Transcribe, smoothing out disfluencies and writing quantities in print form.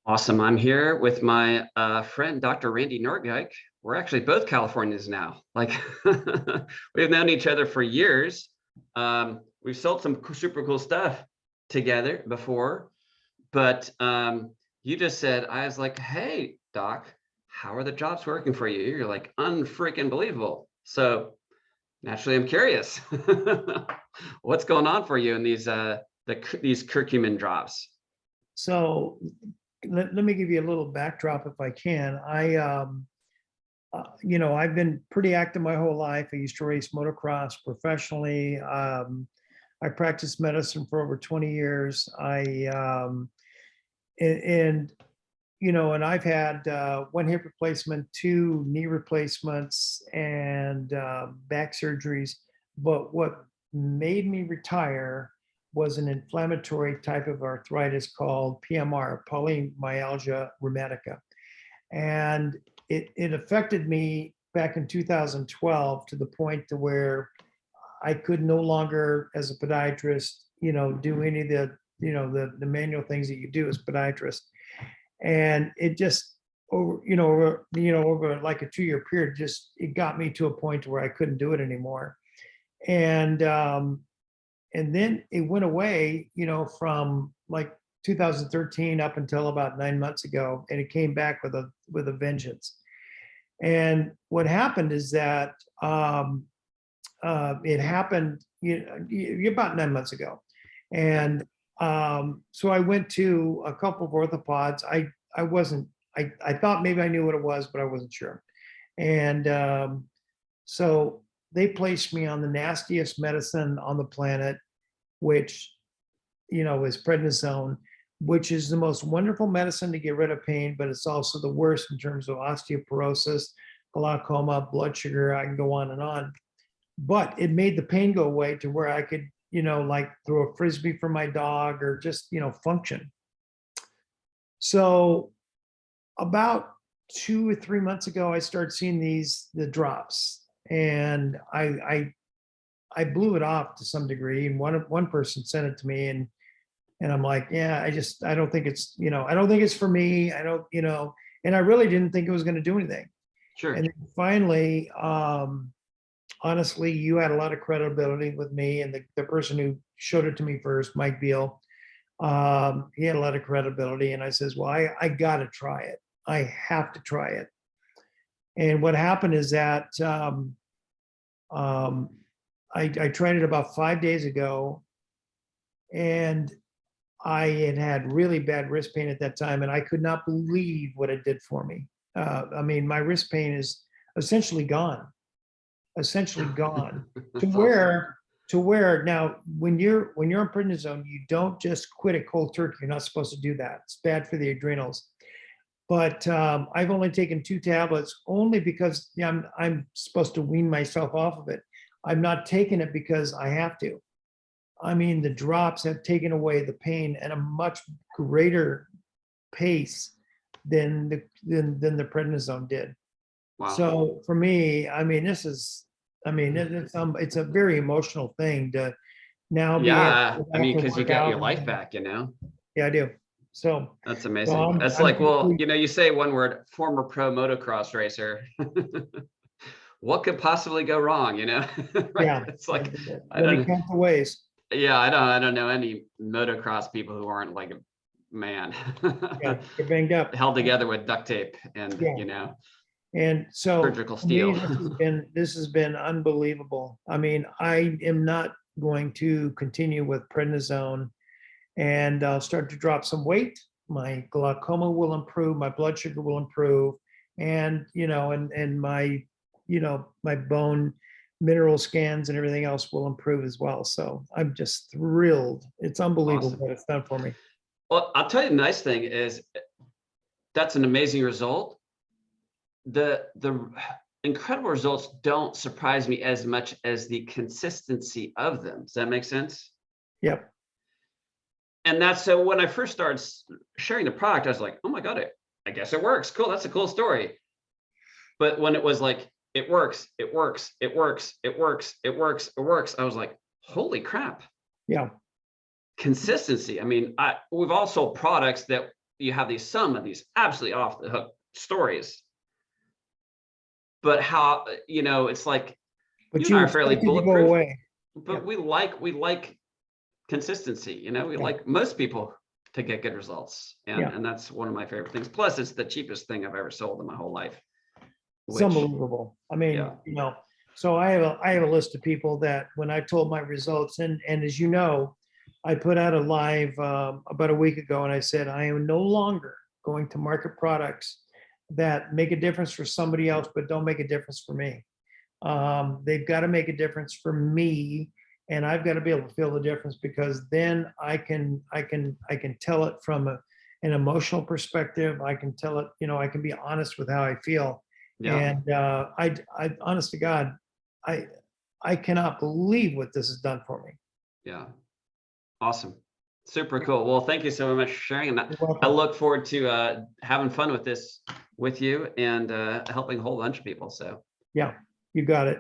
Awesome. I'm here with my friend, Dr. Randy Norgijk. We're actually both Californians now. Like we've known each other for years. We've sold some super cool stuff together before, but you just said, I was like, hey, Doc, how are the jobs working for you? You're like, unfreaking believable. So naturally, I'm curious. What's going on for you in these curcumin drops? So let me give you a little backdrop if I can. I've been pretty active my whole life. I used to race motocross professionally. I practiced medicine for over 20 years. And I've had one hip replacement, two knee replacements, and back surgeries. But what made me retire was an inflammatory type of arthritis called PMR, polymyalgia rheumatica. And it affected me back in 2012 to the point to where I could no longer, as a podiatrist, do any of the manual things that you do as podiatrist. And it just over like a 2-year period, it got me to a point where I couldn't do it anymore. And then it went away, from like 2013 up until about 9 months ago, and it came back with a vengeance. And what happened is that it happened about 9 months ago, and so I went to a couple of orthopods. I thought maybe I knew what it was, but I wasn't sure. And so they placed me on the nastiest medicine on the planet, which, is prednisone, which is the most wonderful medicine to get rid of pain, but it's also the worst in terms of osteoporosis, glaucoma, blood sugar. I can go on and on. But it made the pain go away to where I could, like throw a frisbee for my dog or just, function. So about 2 or 3 months ago, I started seeing the drops, and I blew it off to some degree. And one person sent it to me, and I'm like, yeah, I don't think it's, I don't think it's for me. I don't, and I really didn't think it was going to do anything. Sure. And then finally, honestly, you had a lot of credibility with me, and the person who showed it to me first, Mike Beal, he had a lot of credibility. And I says, well, I got to try it. I have to try it. And what happened is that I tried it about 5 days ago, and I had really bad wrist pain at that time, and I could not believe what it did for me. I mean, my wrist pain is essentially gone, to where now when you're on prednisone, you don't just quit it cold turkey. You're not supposed to do that. It's bad for the adrenals. But I've only taken 2 tablets only because I'm supposed to wean myself off of it. I'm not taking it because I have to. I mean, the drops have taken away the pain at a much greater pace than the prednisone did. Wow. So for me, I mean, it's a very emotional thing to now be able Yeah, to go I back mean, to because you work got out. your life back, Yeah, I do. So That's so amazing. That's I'm like, well, completely, you say one word, former pro motocross racer. What could possibly go wrong, Right? yeah, It's like, I when it don't, comes to ways. yeah, I don't know any motocross people who aren't like, man, Yeah, get banged up. held together with duct tape and, Yeah. And so surgical for me, steel. this has been unbelievable. I mean, I am not going to continue with prednisone, and I'll start to drop some weight. My glaucoma will improve, my blood sugar will improve, and my my bone mineral scans and everything else will improve as well. So I'm just thrilled. It's unbelievable Awesome. what it's done for me. Well, I'll tell you the nice thing is that's an amazing result. The incredible results don't surprise me as much as the consistency of them. Does that make sense? Yep. And that's so when I first started sharing the product, I was like, oh my God, I guess it works. Cool. That's a cool story. But when it was like, it works, it works, it works, it works, it works, it works, I was like, holy crap. Yeah. Consistency. I mean, we've all sold products that, you have some of these absolutely off the hook stories, but how, it's like, But you and you I are fairly expect it to go bulletproof, away. but Yep. we like consistency, we Yeah. like most people to get good results. Yeah. And that's one of my favorite things. Plus it's the cheapest thing I've ever sold in my whole life, It's which, unbelievable. I mean, yeah. so I have a list of people that when I told my results, and as you know, I put out a live about a week ago, and I said I am no longer going to market products that make a difference for somebody else, but don't make a difference for me. They've got to make a difference for me, and I've got to be able to feel the difference, because then I can tell it from an emotional perspective. I can tell it, I can be honest with how I feel. Yeah. And I honest to God, I I cannot believe what this has done for me. Yeah. Awesome. Super cool. Well, thank you so much for sharing. And You're I welcome. look forward to having fun with this with you and helping a whole bunch of people. So Yeah, you got it.